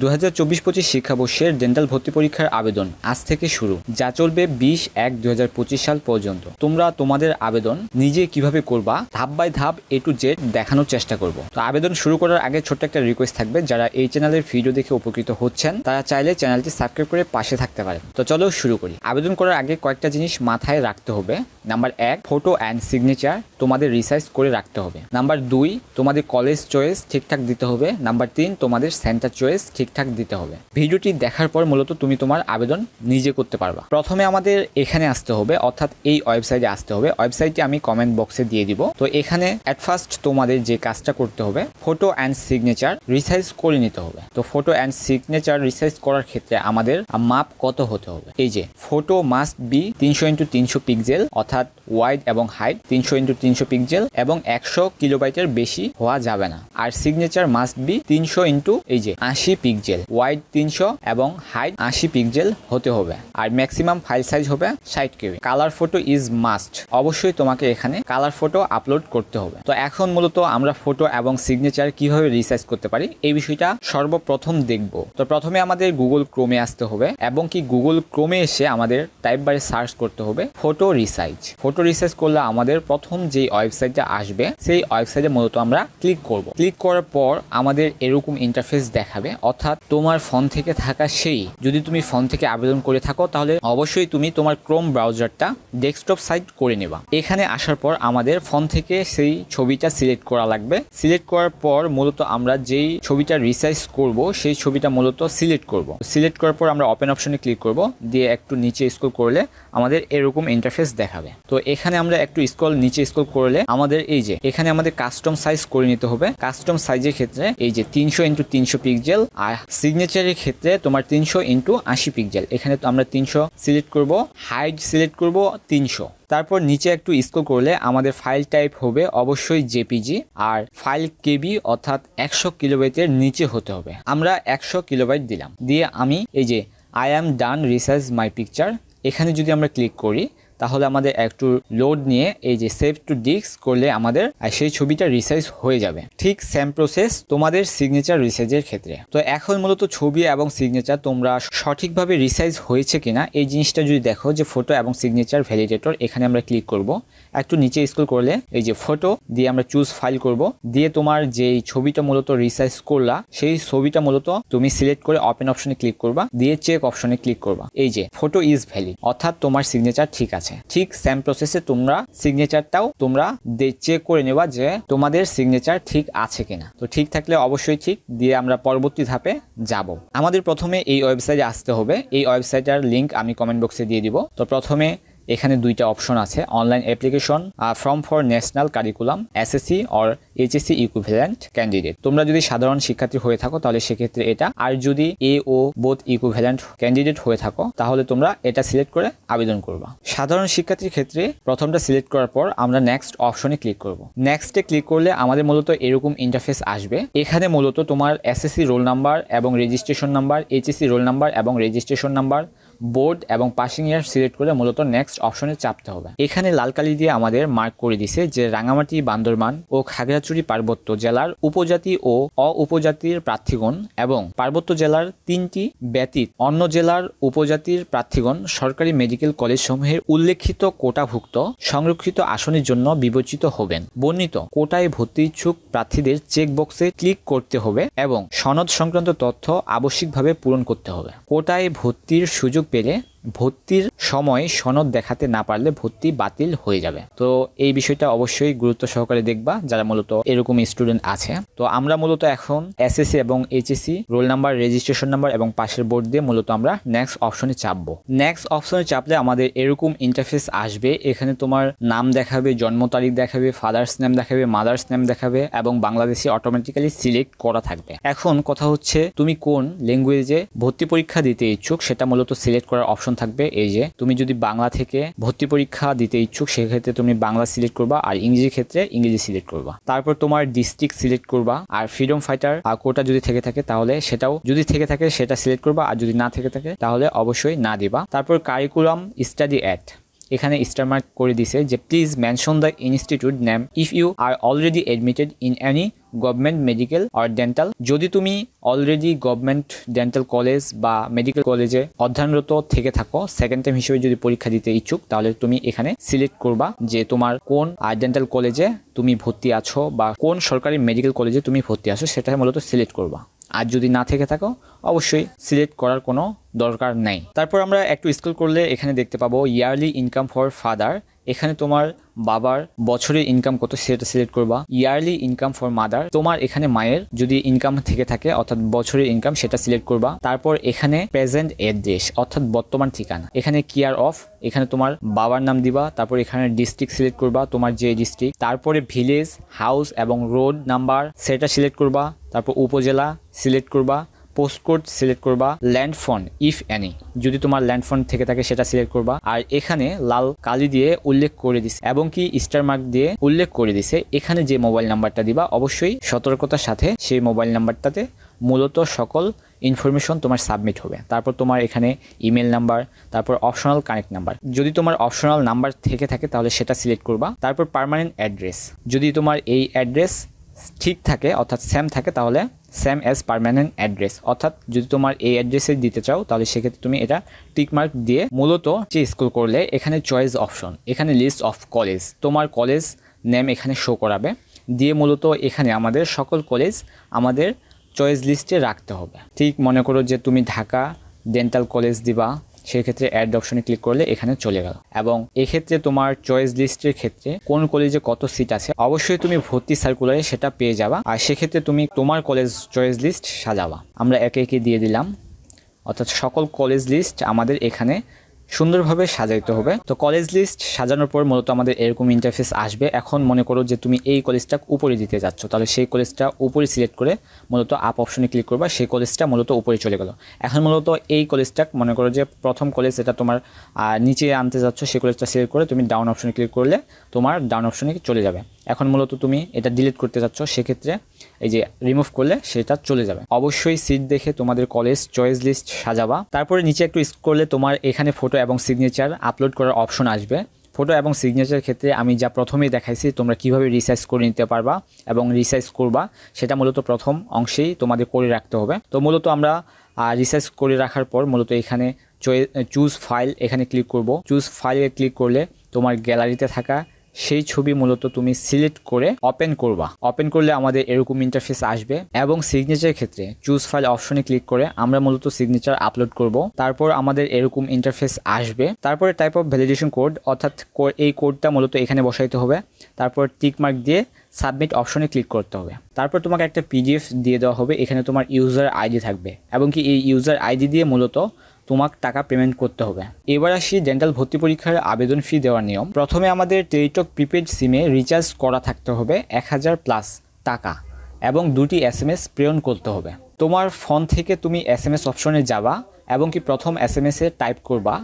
2024-25 শিক্ষাবর্ষের dental ভর্তি পরীক্ষার আবেদন আজ থেকে শুরু, যা চলবে 20-1-2025 সাল পর্যন্ত। তোমরা তোমাদের আবেদন নিজে কিভাবে করবা ধাপ বাই ধাপ A to Z দেখানোর চেষ্টা করব। তো আবেদন শুরু করার আগে ছোট্ট একটা রিকোয়েস্ট থাকবে, যারা এই চ্যানেলের ভিডিও দেখে উপকৃত হচ্ছেন তারা চাইলে চ্যানেলটি সাবস্ক্রাইব করে পাশে থাকতে পারেন। তো চলো শুরু করি। আবেদন করার আগে কয়েকটা জিনিস মাথায় রাখতে হবে। নাম্বার 1, ফটো অ্যান্ড সিগনেচার তোমাদের রিসার্চ করে রাখতে হবে। নাম্বার 2, তোমাদের কলেজ চয়েস ঠিকঠাক দিতে হবে। নাম্বার 3, তোমাদের সেন্টার চয়েস ঠিকঠাক দিতে হবে। ভিডিওটি দেখার পর মূলত তুমি তোমার আবেদন নিজে করতে পারবা। প্রথমে আমাদের এখানে আসতে হবে, অর্থাৎ এই ওয়েবসাইটে আসতে হবে। ওয়েবসাইটটি আমি কমেন্ট বক্সে দিয়ে দিব। তো এখানে অ্যাট ফার্স্ট তোমাদের যে কাজটা করতে হবে, ফটো অ্যান্ড সিগনেচার রিসাইজ করে নিতে হবে। তো ফটো অ্যান্ড সিগনেচার রিসাইজ করার ক্ষেত্রে আমাদের মাপ কত হতে হবে, এই যে photo must be 300x300 pixel, অর্থাৎ ওয়াইড এবং হাইট 300x300 পিক্সেল এবং 100 কিলোবাইটের বেশি হওয়া যাবে না। আর সিগনেচার মাস্ট বি 300x এই যে 80 পিক্সেল, ওয়াইড 300 এবং হাইট 80 পিক্সেল হতে হবে। আর ম্যাক্সিমাম ফাইল সাইজ হবে 60 KB। Colour photo is must, অবশ্যই তোমাকে এখানে কালার ফটো আপলোড করতে হবে। তো এখন মূলত আমরা ফটো এবং সিগনেচার কিভাবে রিসাইজ করতে পারি এই বিষয়টা সর্বপ্রথম দেখব। তো প্রথমে আমাদের গুগল ক্রোমে আসতে হবে এবং কি গুগল ক্রোমে এসে আমাদের টাইপ বারে সার্চ করতে হবে ফটো রিসাইজ। ফটো রিসাইজ করলে আমাদের প্রথম যে ওয়েবসাইটটা আসবে সেই ওয়েবসাইটে মূলত আমরা ক্লিক করব। ক্লিক করার পর আমাদের এরকম ইন্টারফেস দেখাবে, অর্থাৎ তোমার ফোন থেকে থাকা সেই, যদি তুমি ফোন থেকে আবেদন করে থাকো তাহলে অবশ্যই তুমি তোমার ক্রোম ব্রাউজারটা ডেস্কটপ সাইট করে নেবা। এখানে আসার পর আমাদের ফোন থেকে সেই ছবিটা সিলেক্ট করা লাগবে। সিলেক্ট করার পর মূলত আমরা যেই ছবিটা রিসাইজ করব সেই ছবিটা মূলত সিলেক্ট করব। সিলেক্ট করার পর আমরা ওপেন অপশনে ক্লিক করব, দিয়ে একটু নিচে স্ক্রল করলে আমাদের এরকম ইন্টারফেস দেখাবে। তো এখানে আমরা একটু নিচে স্ক্রল করলে আমাদের এই যে এখানে আমাদের কাস্টম সাইজ করে নিতে হবে। কাস্টম সাইজের ক্ষেত্রে এই যে 300x300 পিক্সেল, আর সিগনেচারের ক্ষেত্রে তোমার 300x80 পিক্সেল। এখানে তো আমরা 300 সিলেক্ট করব, হাইট সিলেক্ট করব 300। তারপর নিচে একটু স্ক্রল করলে আমাদের ফাইল টাইপ হবে অবশ্যই জেপিজি, আর ফাইল কেবি অর্থাৎ 100 কিলোবাইটের নিচে হতে হবে। আমরা 100 কিলোবাইট দিলাম, দিয়ে আমি এই যে I am done resize my picture এখানে যদি আমরা ক্লিক করি তাহলে আমাদের একটু লোড নিয়ে এই যে সেভ টু ডিস্ক করলে আমাদের সেই ছবিটা রিসাইজ হয়ে যাবে। ঠিক সেম প্রসেস তোমাদের সিগনেচার রিসাইজের ক্ষেত্রে। তো এখন মূলত ছবি এবং সিগনেচার তোমরা সঠিকভাবে রিসাইজ হয়েছে কিনা এই জিনিসটা যদি দেখো, যে ফটো এবং সিগনেচার ভ্যালিডেটর এখানে আমরা ক্লিক করব। একটু নিচে স্ক্রল করলে এই যে ফটো দিয়ে আমরা চুজ ফাইল করব, দিয়ে তোমার যেই ছবিটা মূলত রিসাইজ করলা সেই ছবিটা মূলত তুমি সিলেক্ট করে ওপেন অপশনে ক্লিক করবা, দিয়ে চেক অপশনে ক্লিক করবা। এই যে ফটো ইজ ভ্যালিড, অর্থাৎ তোমার সিগনেচার ঠিক আছে। ঠিক সেম প্রসেসে তোমরা সিগনেচারটাও তোমরা চেক করে নেবা যে তোমাদের সিগনেচার ঠিক আছে কিনা। তো ঠিক থাকলে অবশ্যই ঠিক, দিয়ে আমরা পরবর্তী ধাপে যাব। আমাদের প্রথমে এই ওয়েবসাইটে আসতে হবে। এই ওয়েবসাইটের লিংক আমি কমেন্ট বক্সে দিয়ে দিব। তো প্রথমে এখানে দুইটা অপশন আছে, online application form for national curriculum SSC or HSC equivalent candidate. তোমরা যদি সাধারণ শিক্ষার্থী হয়ে থাকো তাহলে সেক্ষেত্রে এটা, আর যদি এ ও বোথ ইকুইভ্যালেন্ট ক্যান্ডিডেট হয়ে থাকো তাহলে তোমরা এটা সিলেক্ট করে আবেদন করবা। সাধারণ শিক্ষার্থীর ক্ষেত্রে প্রথমটা সিলেক্ট করার পর আমরা নেক্সট অপশনে ক্লিক করব। নেক্সটে ক্লিক করলে আমাদের মূলত এরকম ইন্টারফেস আসবে। এখানে মূলত তোমার এসএসসি রোল নাম্বার এবং registration number, HSC roll number এবং রেজিস্ট্রেশন নাম্বার, বোর্ড এবং পাসিং ইয়ার সিলেক্ট করে মূলত নেক্সট অপশনে চাপতে হবে। এখানে লাল কালি দিয়ে আমাদের মার্ক করে দিছে যে রাঙামাটি, বান্দরবান ও খাগড়াছড়ি পার্বত্য জেলার উপজাতি ও উপজাতির প্রার্থীগণ এবং পার্বত্য জেলার 3টি ব্যতীত অন্য জেলার উপজাতির প্রার্থীগণ সরকারি মেডিকেল কলেজ সমূহের উল্লেখিত কোটাভুক্ত সংরক্ষিত আসনের জন্য বিবেচিত হবেন। বর্ণিত কোটায় ভর্তি ইচ্ছুক প্রার্থীদের চেক বক্সে ক্লিক করতে হবে এবং সনদ সংক্রান্ত তথ্য আবশ্যিকভাবে পূরণ করতে হবে। কোটায় ভর্তির সুযোগ পেলে ভর্তির সময় সনদ দেখাতে না পারলে ভর্তি বাতিল হয়ে যাবে। তো এই বিষয়টা অবশ্যই গুরুত্ব সহকারে দেখবা যারা মূলত এরকম স্টুডেন্ট আছে। তো আমরা মূলত এখন এসএসসি এবং HSC roll number, registration number এবং পাশের বোর্ড দিয়ে মূলত আমরা নেক্সট অপশনে চাপবো। নেক্সট অপশনে চাপলে আমাদের এরকম ইন্টারফেস আসবে। এখানে তোমার নাম দেখাবে, জন্ম তারিখ দেখাবে, ফাদার্স নেম দেখাবে, মাদার্স নেম দেখাবে এবং বাংলাদেশি অটোমেটিক্যালি সিলেক্ট করা থাকবে। এখন কথা হচ্ছে তুমি কোন ল্যাঙ্গুয়েজে ভর্তি পরীক্ষা দিতে ইচ্ছুক সেটা মূলত সিলেক্ট করার অপশন থাকবে। এই যে তুমি যদি বাংলা থেকে ভর্তি পরীক্ষা দিতে ইচ্ছুক সেক্ষেত্রে তুমি বাংলা সিলেক্ট করবা, আর ইংরেজি ক্ষেত্রে ইংরেজি সিলেক্ট করবা। তারপর তোমার ডিস্ট্রিক্ট সিলেক্ট করবা, আর ফ্রিডম ফাইটার আর কোটা যদি থেকে থাকে তাহলে সেটাও যদি থেকে থাকে সেটা সিলেক্ট করবা, আর যদি না থেকে থাকে তাহলে অবশ্যই না দিবা। তারপর কারিকুলাম স্টাডি অ্যাক্ট এখানে স্টার মার্ক করে দিছে যে please mention the institute name if you are already admitted in any government medical or dental. যদি তুমি অলরেডি গভর্নমেন্ট ডেন্টাল কলেজ বা মেডিকেল কলেজে অধ্যয়নরত থেকে থাকো, সেকেন্ড টাইম হিসেবে যদি পরীক্ষা দিতে ইচ্ছুক, তাহলে তুমি এখানে সিলেক্ট করবা যে তোমার কোন ডেন্টাল কলেজে তুমি ভর্তি আছো বা কোন সরকারি মেডিকেল কলেজে তুমি ভর্তি আছো, সেটা মূলত সিলেক্ট করবা। আর যদি না থেকে থাকো অবশ্যই সিলেক্ট করার কোনো দরকার নাই। তারপর আমরা একটু স্ক্রল করলে এখানে দেখতে পাবো ইয়ারলি ইনকাম ফর ফাদার। এখানে তোমার বাবার বছরের ইনকাম কত সেটা সিলেক্ট করবা। ইয়ারলি ইনকাম ফর মাদার, তোমার এখানে মায়ের যদি ইনকাম থেকে থাকে অর্থাৎ বছরের ইনকাম সেটা সিলেক্ট করবা। তারপর এখানে প্রেজেন্ট অ্যাড্রেস অর্থাৎ বর্তমান ঠিকানা, এখানে কেয়ার অফ, এখানে তোমার বাবার নাম দিবা। তারপর এখানে ডিস্ট্রিক্ট সিলেক্ট করবা, তোমার যে ডিস্ট্রিক্ট। তারপরে ভিলেজ, হাউস এবং রোড নাম্বার সেটা সিলেক্ট করবা। তারপর উপজেলা সিলেক্ট করবা, পোস্টকোড সিলেক্ট করবা, ল্যান্ড ফোন ইফ এনি, যদি তোমার ল্যান্ড ফোন থেকে থাকে সেটা সিলেক্ট করবা। আর এখানে লাল কালি দিয়ে উল্লেখ করে দিছে এবং কি স্টার মার্ক দিয়ে উল্লেখ করে দিছে এখানে যে মোবাইল নাম্বারটা দিবা অবশ্যই সতর্কতার সাথে সেই মোবাইল নাম্বারটাতে মূলত সকল ইনফরমেশন তোমার সাবমিট হবে। তারপর তোমার এখানে ইমেল নাম্বার, তারপর অপশনাল কানেক্ট নাম্বার, যদি তোমার অপশনাল নাম্বার থেকে থাকে তাহলে সেটা সিলেক্ট করবা। তারপর পার্মানেন্ট অ্যাড্রেস, যদি তোমার এই অ্যাড্রেস ঠিক থাকে অর্থাৎ সেম থাকে তাহলে সেম অ্যাজ পার্মানেন্ট অ্যাড্রেস, অর্থাৎ যদি তোমার এই অ্যাড্রেসে দিতে চাও তাহলে সেক্ষেত্রে তুমি এটা টিক মার্ক দিয়ে মূলত যে স্ক্রল করলে এখানে চয়েস অপশন, এখানে লিস্ট অফ কলেজ, তোমার কলেজ নেম এখানে শো করাবে, দিয়ে মূলত এখানে আমাদের সকল কলেজ আমাদের চয়েস লিস্টে রাখতে হবে। ঠিক মনে করো যে তুমি ঢাকা ডেন্টাল কলেজ দিবা, সেক্ষেত্রে অ্যাড অপশনে ক্লিক করলে এখানে চলে গেল। এবং এক্ষেত্রে তোমার চয়েস লিস্টের ক্ষেত্রে কোন কলেজে কত সিট আছে অবশ্যই তুমি ভর্তি সার্কুলারে সেটা পেয়ে যাবা। আর সেক্ষেত্রে তুমি তোমার কলেজ চয়েস লিস্ট সাজাবা। আমরা একে একে দিয়ে দিলাম, অর্থাৎ সকল কলেজ লিস্ট আমাদের এখানে সুন্দরভাবে সাজাইতে হবে। তো কলেজ লিস্ট সাজানোর পর মূলত আমাদের এরকম ইন্টারফেস আসবে। এখন মনে করো যে তুমি এই কলেজটা উপরে দিতে যাচ্ছ, তাহলে সেই কলেজটা উপরে সিলেক্ট করে মূলত আপ অপশনে ক্লিক করবা, সেই কলেজটা মূলত উপরে চলে গেল। এখন মূলত এই কলেজটা মনে করো যে প্রথম কলেজ যেটা তোমার নিচে আনতে যাচ্ছ সেই কলেজটা সিলেক্ট করে তুমি ডাউন অপশনে ক্লিক করলে তোমার ডাউন অপশনে চলে যাবে। এখন মূলত তুমি এটা ডিলিট করতে যাচ্ছ, সেক্ষেত্রে এই যে রিমুভ করলে সেটা চলে যাবে। অবশ্যই সিট দেখে তোমাদের কলেজ চয়েস লিস্ট সাজাবা। তারপরে নিচে একটু স্ক্রল করলে তোমার এখানে ফটো এবং সিগনেচার আপলোড করার অপশন আসবে। ফটো এবং সিগনেচার ক্ষেত্রে আমি যা প্রথমেই দেখাইছি তোমরা কিভাবে রিসাইজ করে নিতে পারবা এবং রিসাইজ করবা সেটা মূলত প্রথম অংশেই তোমাদের করে রাখতে হবে। তো মূলত আমরা রিসাইজ করে রাখার পর মূলত এখানে চুজ ফাইল এখানে ক্লিক করব। চুজ ফাইলে ক্লিক করলে তোমার গ্যালারিতে থাকা সেই ছবি মূলত তুমি সিলেক্ট করে ওপেন করবা। ওপেন করলে আমাদের এরকম ইন্টারফেস আসবে। এবং সিগনেচার ক্ষেত্রে চুজ ফাইল অপশনে ক্লিক করে আমরা মূলত সিগনেচার আপলোড করব। তারপর আমাদের এরকম ইন্টারফেস আসবে। তারপরে টাইপ অফ ভ্যালিডেশন কোড, অর্থাৎ এই কোডটা মূলত এখানে বসাইতে হবে। তারপর টিক মার্ক দিয়ে সাবমিট অপশনে ক্লিক করতে হবে। তারপর তোমাকে একটা পিডিএফ দিয়ে দেওয়া হবে, এখানে তোমার ইউজার আইডি থাকবে এবং কি এই ইউজার আইডি দিয়ে মূলত তোমাকে টাকা পেমেন্ট করতে হবে। এবার আসি ডেন্টাল ভর্তি পরীক্ষার আবেদন ফি দেওয়ার নিয়ম। প্রথমে আমাদের টেলিটক প্রিপেড সিমে রিচার্জ করা থাকতে হবে 1000+ টাকা এবং 2টি SMS প্রেরণ করতে হবে। তোমার ফোন থেকে তুমি SMS অপশনে যাবা এবং কি প্রথম SMS-এ টাইপ করবা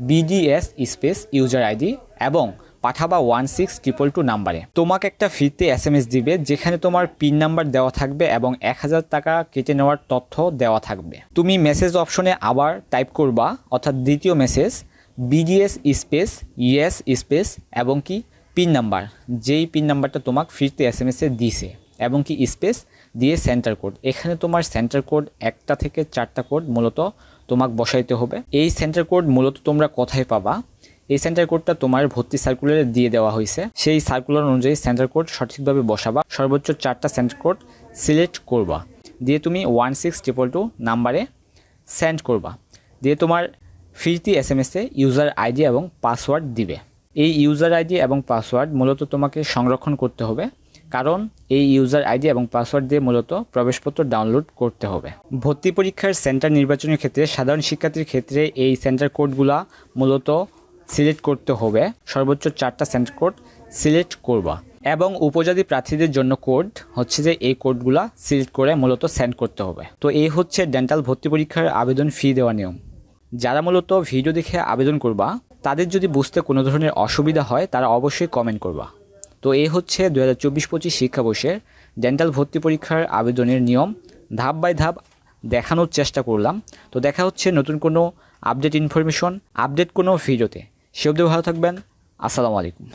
BDS স্পেস ইউজার আইডি এবং পাঠাবা 16222 নাম্বারে। তোমাকে একটা ফ্রিতে SMS দিবে যেখানে তোমার পিন নাম্বার দেওয়া থাকবে এবং 1000 টাকা কেটে নেওয়ার তথ্য দেওয়া থাকবে। তুমি মেসেজ অপশনে আবার টাইপ করবা, অর্থাৎ দ্বিতীয় message BDS space yes space এবং কি পিন নাম্বার, যেই পিন নাম্বারটা তোমাকে ফ্রিতে SMS-এ দিছে এবং কি স্পেস দিয়ে সেন্টার কোড। এখানে তোমার সেন্টার কোড 1টা থেকে 4টা কোড মূলত তোমাকে বসাইতে হবে। এই সেন্টার কোড মূলত তোমরা কোথায় পাবা? এই সেন্টার কোডটা তোমার ভর্তি সার্কুলারে দিয়ে দেওয়া হয়েছে। সেই সার্কুলার অনুযায়ী সেন্টার কোড সঠিকভাবে বসাবা। সর্বোচ্চ 4টা সেন্টার কোড সিলেক্ট করবা, দিয়ে তুমি 16222 নাম্বারে সেন্ড করবা। দিয়ে তোমার ফ্রিতে SMS-এ ইউজার আইডি এবং পাসওয়ার্ড দিবে। এই ইউজার আইডি এবং পাসওয়ার্ড মূলত তোমাকে সংরক্ষণ করতে হবে, কারণ এই ইউজার আইডি এবং পাসওয়ার্ড দিয়ে মূলত প্রবেশপত্র ডাউনলোড করতে হবে। ভর্তি পরীক্ষার সেন্টার নির্বাচনের ক্ষেত্রে সাধারণ শিক্ষার্থীর ক্ষেত্রে এই সেন্টার কোডগুলা মূলত সিলেক্ট করতে হবে। সর্বোচ্চ 4টা সেন্টার কোড সিলেক্ট করবা এবং উপজাতি প্রার্থীদের জন্য কোড হচ্ছে যে এই কোডগুলা সিলেক্ট করে মূলত সেন্ড করতে হবে। তো এই হচ্ছে ডেন্টাল ভর্তি পরীক্ষার আবেদন ফি দেওয়ার নিয়ম। যারা মূলত ভিডিও দেখে আবেদন করবা তাদের যদি বুঝতে কোনো ধরনের অসুবিধা হয় তারা অবশ্যই কমেন্ট করবা। তো এই হচ্ছে 2024-25 শিক্ষাবর্ষের ডেন্টাল ভর্তি পরীক্ষার আবেদনের নিয়ম ধাপ বাই ধাপ দেখানোর চেষ্টা করলাম। তো দেখা হচ্ছে নতুন কোনো আপডেট ইনফরমেশন, আপডেট কোনো ভিডিওতে। সে অবধি ভালো থাকবেন। আসসালামু আলাইকুম।